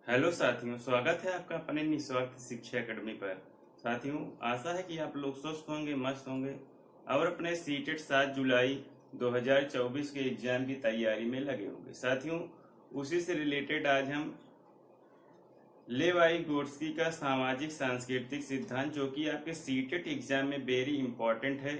Hello साथियों, स्वागत है आपका अपने निस्वार्थ शिक्षा अकेडमी पर। साथियों, आशा है कि आप लोग स्वस्थ होंगे, मस्त होंगे और अपने सीटेट 7 जुलाई 2024 के एग्जाम की तैयारी में लगे होंगे। साथियों, उसी से रिलेटेड आज हम लेवाई-गोट्स्की का सामाजिक सांस्कृतिक सिद्धांत, जो कि आपके सीटेट एग्जाम में वेरी इंपॉर्टेंट है,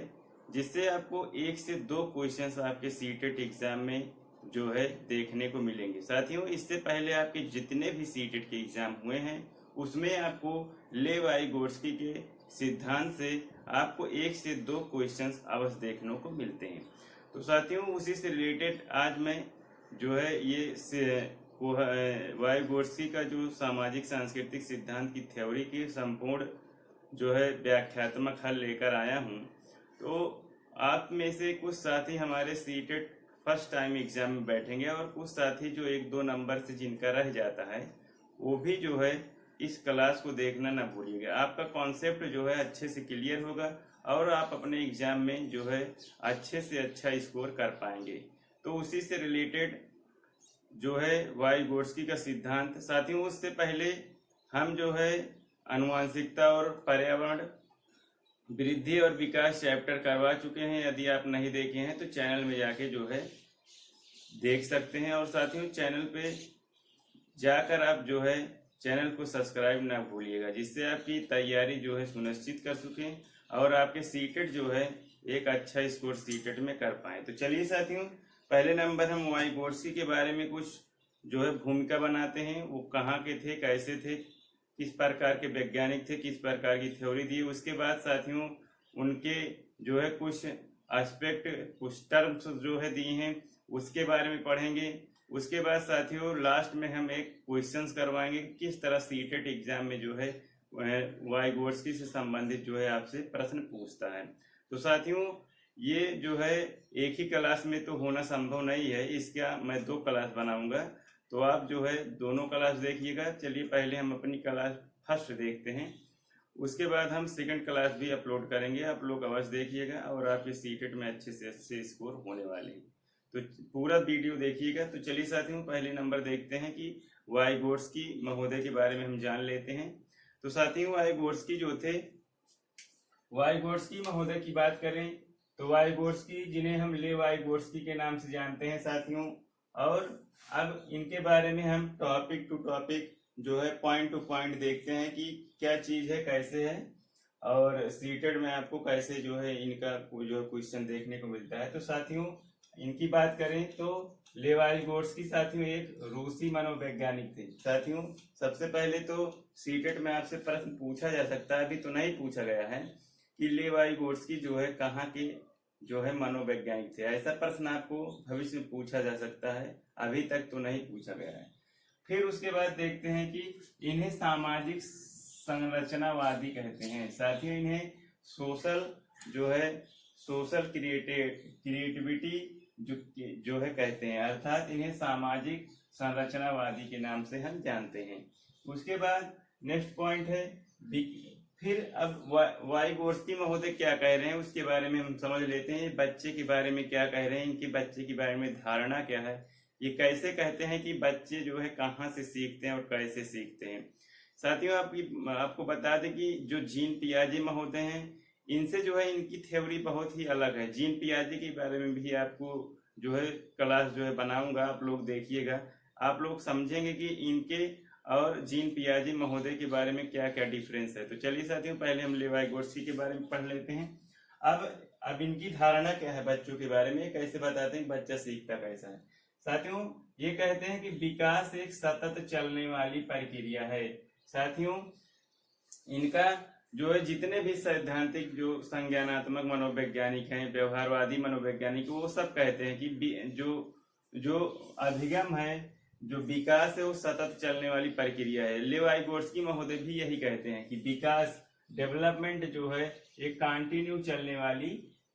जिससे आपको 1 से 2 क्वेश्चंस आपके सीटेट एग्जाम में जो है देखने को मिलेंगे। साथियों, इससे पहले आपके जितने भी सीटेट के एग्जाम हुए हैं उसमें आपको लेवाई-गोट्स्की के सिद्धांत से आपको 1 से 2 क्वेश्चंस अवश्य देखने को मिलते हैं। तो साथियों, उसी से रिलेटेड आज मैं जो है ये वाई-गोट्स्की का जो सामाजिक सांस्कृतिक सिद्धांत की थ्योरी की संपूर्ण जो है व्याख्यात्मक हल लेकर आया हूँ। तो आप में से कुछ साथी हमारे सीटेट फर्स्ट टाइम एग्जाम में बैठेंगे और कुछ साथी जो 1-2 नंबर से जिनका रह जाता है वो भी जो है इस क्लास को देखना ना भूलिएगा। आपका कॉन्सेप्ट जो है अच्छे से क्लियर होगा और आप अपने एग्जाम में जो है अच्छे से अच्छा स्कोर कर पाएंगे। तो उसी से रिलेटेड जो है वाई-गोट्स्की का सिद्धांत। साथियों, उससे पहले हम जो है आनुवंशिकता और पर्यावरण वृद्धि और विकास चैप्टर करवा चुके हैं। यदि आप नहीं देखे हैं तो चैनल में जाके जो है देख सकते हैं। और साथियों, चैनल पे जाकर आप जो है चैनल को सब्सक्राइब ना भूलिएगा, जिससे आपकी तैयारी जो है सुनिश्चित कर सकें और आपके सीटेट जो है एक अच्छा स्कोर सीटेट में कर पाएँ। तो चलिए साथियों, पहले नंबर हम वाई-गोट्स्की के बारे में कुछ जो है भूमिका बनाते हैं। वो कहाँ के थे, कैसे थे, किस प्रकार के वैज्ञानिक थे, किस प्रकार की थ्योरी दी। उसके बाद साथियों उनके जो है कुछ एस्पेक्ट, कुछ टर्म्स जो है दिए हैं उसके बारे में पढ़ेंगे। उसके बाद साथियों लास्ट में हम एक क्वेश्चंस करवाएंगे कि किस तरह सीटेट एग्जाम में जो है वाई-गोट्स्की से संबंधित जो है आपसे प्रश्न पूछता है। तो साथियों, ये जो है एक ही क्लास में तो होना संभव नहीं है, इसका मैं 2 क्लास बनाऊंगा, तो आप जो है दोनों क्लास देखिएगा। चलिए पहले हम अपनी क्लास फर्स्ट देखते हैं, उसके बाद हम सेकंड क्लास भी अपलोड करेंगे। आप लोग अवश्य देखिएगा और आपके सीटेट में अच्छे से अच्छे स्कोर होने वाले हैं, तो पूरा वीडियो देखिएगा। तो चलिए साथियों, पहले नंबर देखते हैं कि वाई-गोट्स्की महोदय के बारे में हम जान लेते हैं। तो साथियों, वाई-गोट्स्की जो थे, वाई-गोट्स्की महोदय की बात करें तो वाई-गोट्स्की, जिन्हें हम लेवाई-गोट्स्की के नाम से जानते हैं साथियों, और अब इनके बारे में हम टॉपिक टू टॉपिक जो है पॉइंट टू पॉइंट देखते हैं कि क्या चीज है, कैसे है और सीटेट में आपको कैसे जो है इनका जो क्वेश्चन देखने को मिलता है। तो साथियों, इनकी बात करें तो लेवाई-गोट्स्की साथियों एक रूसी मनोवैज्ञानिक थे। साथियों, सबसे पहले तो सीटेट में आपसे प्रश्न पूछा जा सकता है, अभी तो नहीं पूछा गया है, कि लेवाई-गोट्स्की जो है कहाँ के जो है मनोवैज्ञानिक थे। ऐसा प्रश्न आपको भविष्य में पूछा जा सकता है, अभी तक तो नहीं पूछा गया है। फिर उसके बाद देखते हैं कि इन्हें सामाजिक संरचनावादी कहते हैं। साथियों, इन्हें सोशल जो है सोशल क्रिएटिविटी जो है कहते हैं, अर्थात इन्हें सामाजिक संरचनावादी के नाम से हम जानते हैं। उसके बाद नेक्स्ट पॉइंट है, फिर अब वाई-गोट्स्की महोदय क्या कह रहे हैं उसके बारे में हम समझ लेते हैं। बच्चे के बारे में क्या कह रहे हैं, इनके बच्चे के बारे में धारणा क्या है, ये कैसे कहते हैं कि बच्चे जो है कहाँ से सीखते हैं और कैसे सीखते हैं। साथियों, आपको बता दें कि जो जीन पियाजे महोदय हैं, इनसे जो है इनकी थ्योरी बहुत ही अलग है। जीन पियाजे के बारे में भी आपको जो है क्लास जो है बनाऊंगा, आप लोग देखिएगा, आप लोग समझेंगे कि इनके और जीन पियाजे महोदय के बारे में क्या क्या डिफरेंस है। तो चलिए साथियों, पहले हम लेवाई-गोट्स्की के बारे में पढ़ लेते हैं। अब इनकी धारणा क्या है बच्चों के बारे में, कैसे बताते हैं बच्चा सीखता कैसा है। साथियों, ये कहते हैं कि विकास एक सतत चलने वाली प्रक्रिया है। साथियों, इनका जो है जितने भी सैद्धांतिक जो संज्ञानात्मक मनोवैज्ञानिक हैं, व्यवहारवादी मनोवैज्ञानिक, वो सब कहते हैं कि जो अभिगम है, जो विकास है, वो सतत चलने वाली प्रक्रिया है। लेवाई-गोट्स्की महोदय भी यही कहते हैं कि विकास, डेवलपमेंट जो है एक कंटिन्यू चलने वाली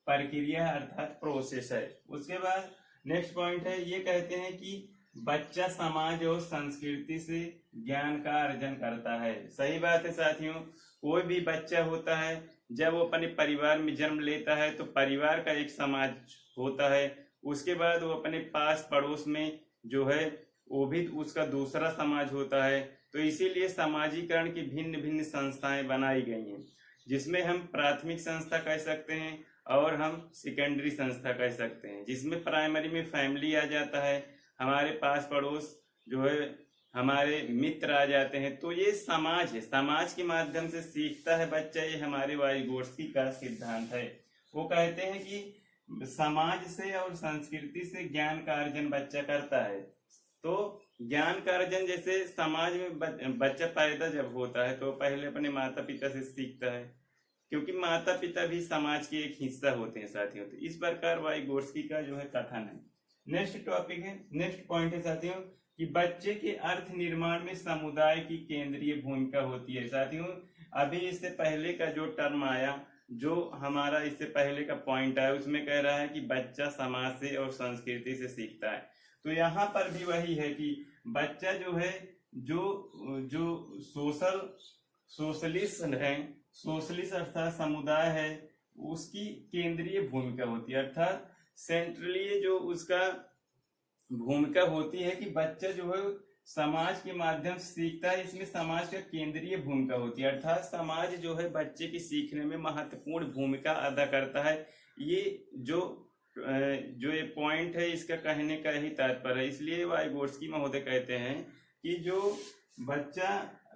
प्रक्रिया अर्थात प्रोसेस है। उसके बाद नेक्स्ट पॉइंट है, ये कहते हैं कि बच्चा समाज और संस्कृति से ज्ञान का अर्जन करता है। सही बात है साथियों, कोई भी बच्चा होता है, जब वो अपने परिवार में जन्म लेता है तो परिवार का एक समाज होता है। उसके बाद वो अपने पास पड़ोस में जो है वो भी उसका दूसरा समाज होता है। तो इसीलिए समाजीकरण की भिन्न भिन्न संस्थाएं बनाई गई हैं, जिसमें हम प्राथमिक संस्था कह सकते हैं और हम सेकेंडरी संस्था कह सकते हैं। जिसमें प्राइमरी में फैमिली आ जाता है, हमारे पास पड़ोस जो है हमारे मित्र आ जाते हैं। तो ये समाज है, समाज के माध्यम से सीखता है बच्चा, ये हमारे वाइगोत्स्की का सिद्धांत है। वो कहते हैं कि समाज से और संस्कृति से ज्ञान का अर्जन बच्चा करता है। तो ज्ञान का अर्जन जैसे समाज में बच्चा पैदा जब होता है तो पहले अपने माता पिता से सीखता है, क्योंकि माता पिता भी समाज के एक हिस्सा होते हैं साथियों। तो इस प्रकार वाइगोत्स्की का जो है कथन है। नेक्स्ट टॉपिक है, नेक्स्ट पॉइंट है साथियों कि बच्चे के अर्थ निर्माण में समुदाय की केंद्रीय भूमिका होती है। साथियों अभी इससे पहले का जो टर्म आया, जो हमारा इससे पहले का पॉइंट आया, उसमें कह रहा है कि बच्चा समाज से और संस्कृति से सीखता है। तो यहाँ पर भी वही है कि बच्चा जो है जो सोशलिस्ट है, सोशलिस्ट अर्थात समुदाय है, उसकी केंद्रीय भूमिका होती है, अर्थात सेंट्रली जो उसका भूमिका होती है कि बच्चा जो है समाज के माध्यम से सीखता है। इसमें समाज का केंद्रीय भूमिका होती है, अर्थात समाज जो है बच्चे की सीखने में महत्वपूर्ण भूमिका अदा करता है। ये जो ये पॉइंट है इसका कहने का ही तात्पर्य है। इसलिए वाइगोत्स्की महोदय कहते हैं कि जो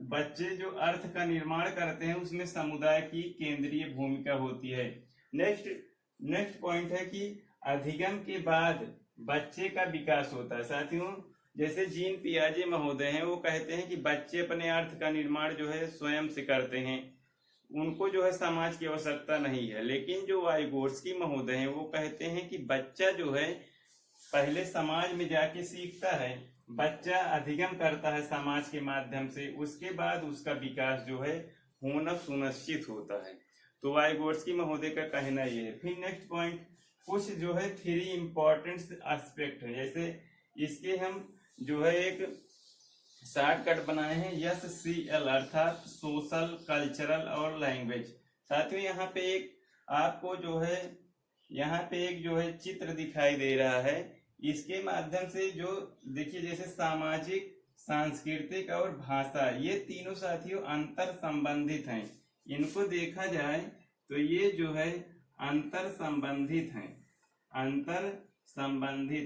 बच्चे जो अर्थ का निर्माण करते हैं उसमें समुदाय की केंद्रीय भूमिका होती है। नेक्स्ट पॉइंट है कि अधिगम के बाद बच्चे का विकास होता है। साथियों जैसे जीन पियाजे महोदय हैं, वो कहते हैं कि बच्चे अपने अर्थ का निर्माण जो है स्वयं से करते हैं, उनको जो है समाज की आवश्यकता नहीं है। लेकिन जो वाइगोत्स्की महोदय हैं वो कहते हैं कि बच्चा जो है पहले समाज में जाके सीखता है, बच्चा अधिगम करता है समाज के माध्यम से, उसके बाद उसका विकास जो है होना सुनिश्चित होता है। तो वाइगोत्स्की महोदय का कहना ये है। फिर नेक्स्ट पॉइंट, कुछ जो है 3 इम्पोर्टेंट एस्पेक्ट है। जैसे इसके हम जो है एक शॉर्टकट बनाए हैं, SCL अर्थात सोशल, कल्चरल और लैंग्वेज। साथियों यहाँ पे एक आपको जो है चित्र दिखाई दे रहा है। इसके माध्यम से जो देखिए जैसे सामाजिक, सांस्कृतिक और भाषा, ये तीनों साथियों अंतर संबंधित हैं। इनको देखा जाए तो ये जो है अंतर संबंधित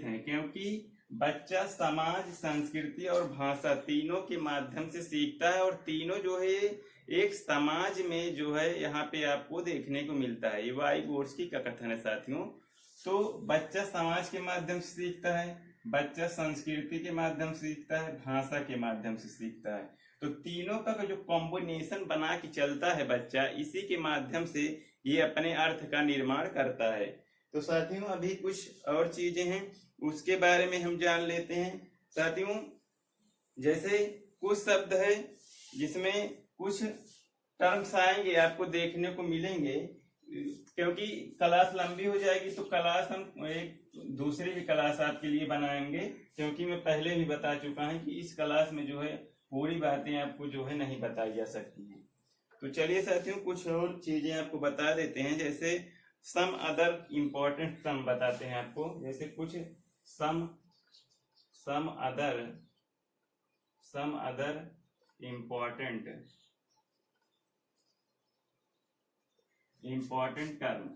हैं, क्योंकि बच्चा समाज, संस्कृति और भाषा तीनों के माध्यम से सीखता है, और तीनों जो है एक समाज में जो है यहाँ पे आपको देखने को मिलता है। ये वाइगोत्स्की का कथन है साथियों। तो बच्चा समाज के माध्यम से सीखता है, बच्चा संस्कृति के माध्यम से सीखता है, भाषा के माध्यम से सीखता है। तो तीनों का जो कॉम्बिनेशन बना के चलता है बच्चा, इसी के माध्यम से ये अपने अर्थ का निर्माण करता है। तो साथियों अभी कुछ और चीजें हैं उसके बारे में हम जान लेते हैं। साथियों जैसे कुछ शब्द है जिसमें कुछ टर्म्स आएंगे आपको देखने को मिलेंगे, क्योंकि क्लास लंबी हो जाएगी तो क्लास हम एक दूसरी भी क्लास आपके लिए बनाएंगे, क्योंकि मैं पहले भी बता चुका हूं कि इस क्लास में जो है पूरी बातें आपको जो है नहीं बताई जा सकती हैं। तो चलिए साथियों कुछ और चीजें आपको बता देते हैं। जैसे सम अदर इम्पोर्टेंट टर्म बताते हैं आपको। जैसे कुछ सम अदर इम्पोर्टेंट टर्म।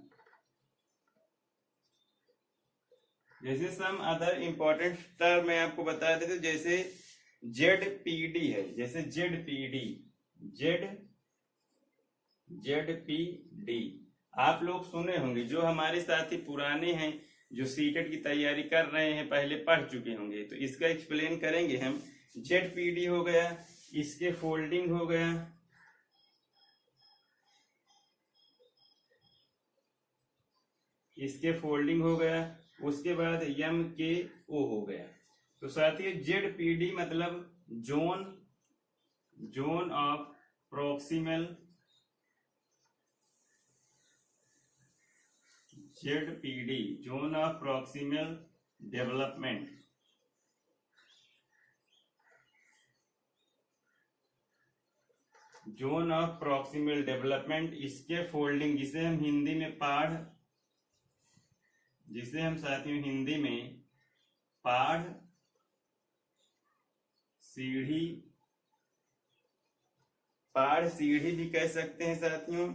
जैसे सम अदर इम्पोर्टेंट टर्म मैं आपको बता देते, जैसे ZPD है। जैसे ZPD आप लोग सुने होंगे, जो हमारे साथी पुराने हैं जो सीटेट की तैयारी कर रहे हैं पहले पढ़ चुके होंगे, तो इसका एक्सप्लेन करेंगे हम। ZPD हो गया, इसके फोल्डिंग हो गया, उसके बाद MKO हो गया। तो साथियों ZPD मतलब zone of proximal, ZPD zone of proximal development. Zone of proximal development, इसके फोल्डिंग, जिसे हम साथियों हिंदी में पाढ़ सीढ़ी, पहाड़ सीढ़ी भी कह सकते हैं साथियों।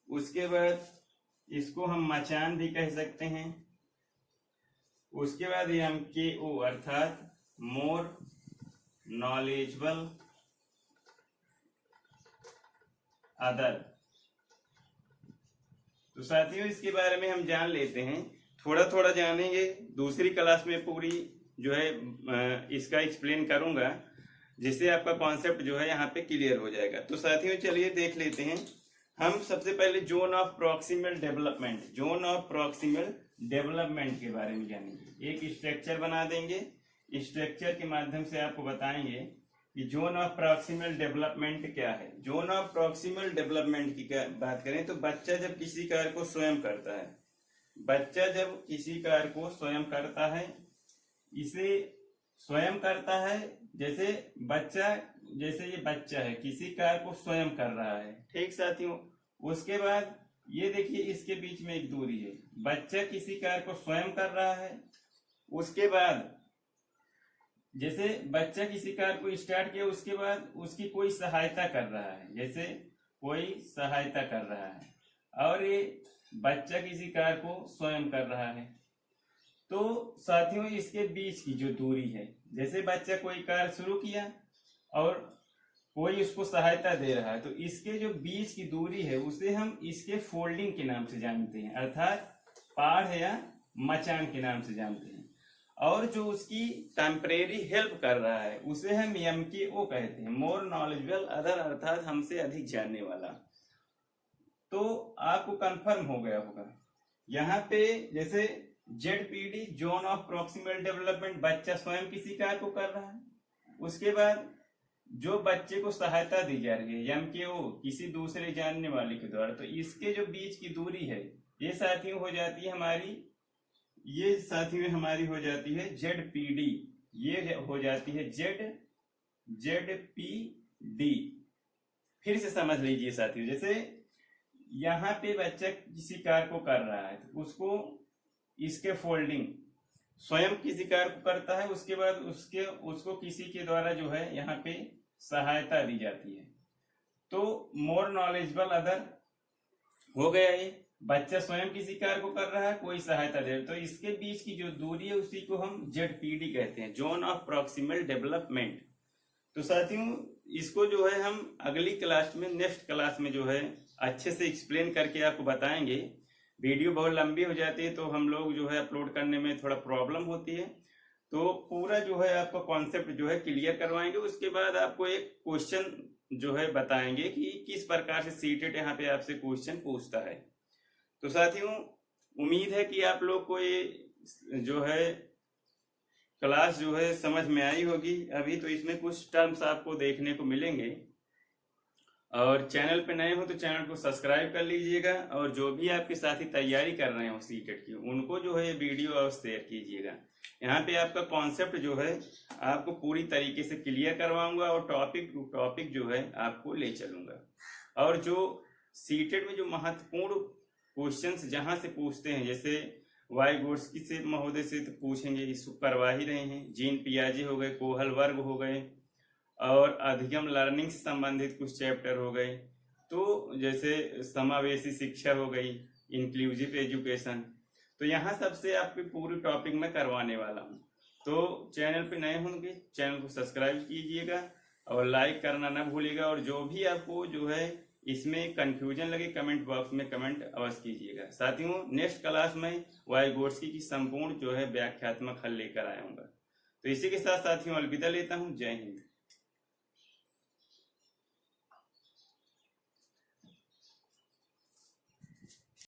उसके बाद इसको हम मचान भी कह सकते हैं। उसके बाद MKO अर्थात मोर नॉलेजेबल अदर। तो साथियों इसके बारे में हम जान लेते हैं, थोड़ा थोड़ा जानेंगे। दूसरी क्लास में पूरी जो है इसका एक्सप्लेन करूंगा, जिससे आपका कॉन्सेप्ट जो है यहाँ पे क्लियर हो जाएगा। तो साथियों चलिए देख लेते हैं। हम सबसे पहले zone of proximal development, zone of proximal development के बारे में जानेंगे। एक स्ट्रक्चर बना देंगे, स्ट्रक्चर के माध्यम से आपको बताएंगे कि जोन ऑफ प्रॉक्सिमल डेवलपमेंट क्या है। जोन ऑफ प्रॉक्सिमल डेवलपमेंट की बात करें तो बच्चा जब किसी कार्य को स्वयं करता है, बच्चा जब किसी कार्य को स्वयं करता है, इसे स्वयं करता है। जैसे बच्चा, जैसे ये बच्चा है, किसी कार्य को स्वयं कर रहा है, ठीक साथियों। उसके बाद ये देखिए इसके बीच में एक दूरी है, बच्चा किसी कार्य को स्वयं कर रहा है। उसके बाद जैसे बच्चा किसी कार्य को स्टार्ट किया, उसके बाद उसकी कोई सहायता कर रहा है, जैसे कोई सहायता कर रहा है, और ये बच्चा किसी कार्य को स्वयं कर रहा है। तो साथियों इसके बीच की जो दूरी है, जैसे बच्चा कोई कार्य शुरू किया और कोई उसको सहायता दे रहा है, तो इसके जो बीच की दूरी है उसे हम इसके फोल्डिंग के नाम से जानते हैं, अर्थात पाढ़ या मचान के नाम से जानते हैं। और जो उसकी टेम्परेरी हेल्प कर रहा है उसे हम MKO कहते हैं, मोर नॉलेजेबल अदर, अर्थात हमसे अधिक जानने वाला। तो आपको कंफर्म हो गया होगा यहाँ पे, जैसे ZPD zone of proximal development, बच्चा स्वयं किसी कार्य को कर रहा है। उसके बाद जो बच्चे को सहायता दी जा रही है MKO किसी दूसरे जानने वाले के द्वारा, तो इसके जो बीच की दूरी है ये साथियों हो जाती है हमारी, ये साथियों हमारी हो जाती है ZPD, ये हो जाती है ZPD। फिर से समझ लीजिए साथियों, जैसे यहाँ पे बच्चा किसी कार्य को कर रहा है तो उसको इसके फोल्डिंग, स्वयं किसी कार्य को करता है, उसके बाद उसको किसी के द्वारा जो है यहाँ पे सहायता दी जाती है। तो मोर नॉलेजेबल अदर हो गया, ये बच्चा स्वयं किसी कार्य को कर रहा है, कोई सहायता दे रहा है, तो इसके बीच की जो दूरी है उसी को हम ZPD कहते हैं, जोन ऑफ प्रॉक्सिमल डेवलपमेंट। तो साथियों इसको जो है हम अगली क्लास में, नेक्स्ट क्लास में जो है अच्छे से एक्सप्लेन करके आपको बताएंगे। वीडियो बहुत लंबी हो जाती है तो हम लोग जो है अपलोड करने में थोड़ा प्रॉब्लम होती है, तो पूरा जो है आपका कॉन्सेप्ट जो है क्लियर करवाएंगे। उसके बाद आपको एक क्वेश्चन जो है बताएंगे कि किस प्रकार से सीटेट यहाँ पे आपसे क्वेश्चन पूछता है। तो साथियों उम्मीद है कि आप लोग को ये जो है क्लास जो है समझ में आई होगी। अभी तो इसमें कुछ टर्म्स आपको देखने को मिलेंगे, और चैनल पे नए हो तो चैनल को सब्सक्राइब कर लीजिएगा, और जो भी आपके साथी तैयारी कर रहे हो सीटेट की, उनको जो है वीडियो और शेयर कीजिएगा। यहाँ पे आपका कॉन्सेप्ट जो है आपको पूरी तरीके से क्लियर करवाऊंगा, और टॉपिक टू टॉपिक जो है आपको ले चलूंगा। और जो सीटेट में जो महत्वपूर्ण क्वेश्चंस जहां से पूछते हैं, जैसे वाइगोट्स्की से महोदय से तो पूछेंगे, इसको करवा ही रहे हैं, जीन पियाजे हो गए, कोहल वर्ग हो गए, और अधिगम लर्निंग से संबंधित कुछ चैप्टर हो गए, तो जैसे समावेशी शिक्षा हो गई, इंक्लूसिव एजुकेशन। तो यहाँ सबसे आपके पूरी टॉपिक में करवाने वाला हूँ। तो चैनल पे नए होंगे चैनल को सब्सक्राइब कीजिएगा और लाइक करना ना भूलिएगा, और जो भी आपको जो है इसमें कंफ्यूजन लगे कमेंट बॉक्स में कमेंट अवश्य कीजिएगा। साथियों नेक्स्ट क्लास में वाइगोट्स्की की संपूर्ण जो है व्याख्यात्मक हल लेकर आऊंगा। तो इसी के साथ साथियों अलविदा लेता हूँ। जय हिंद।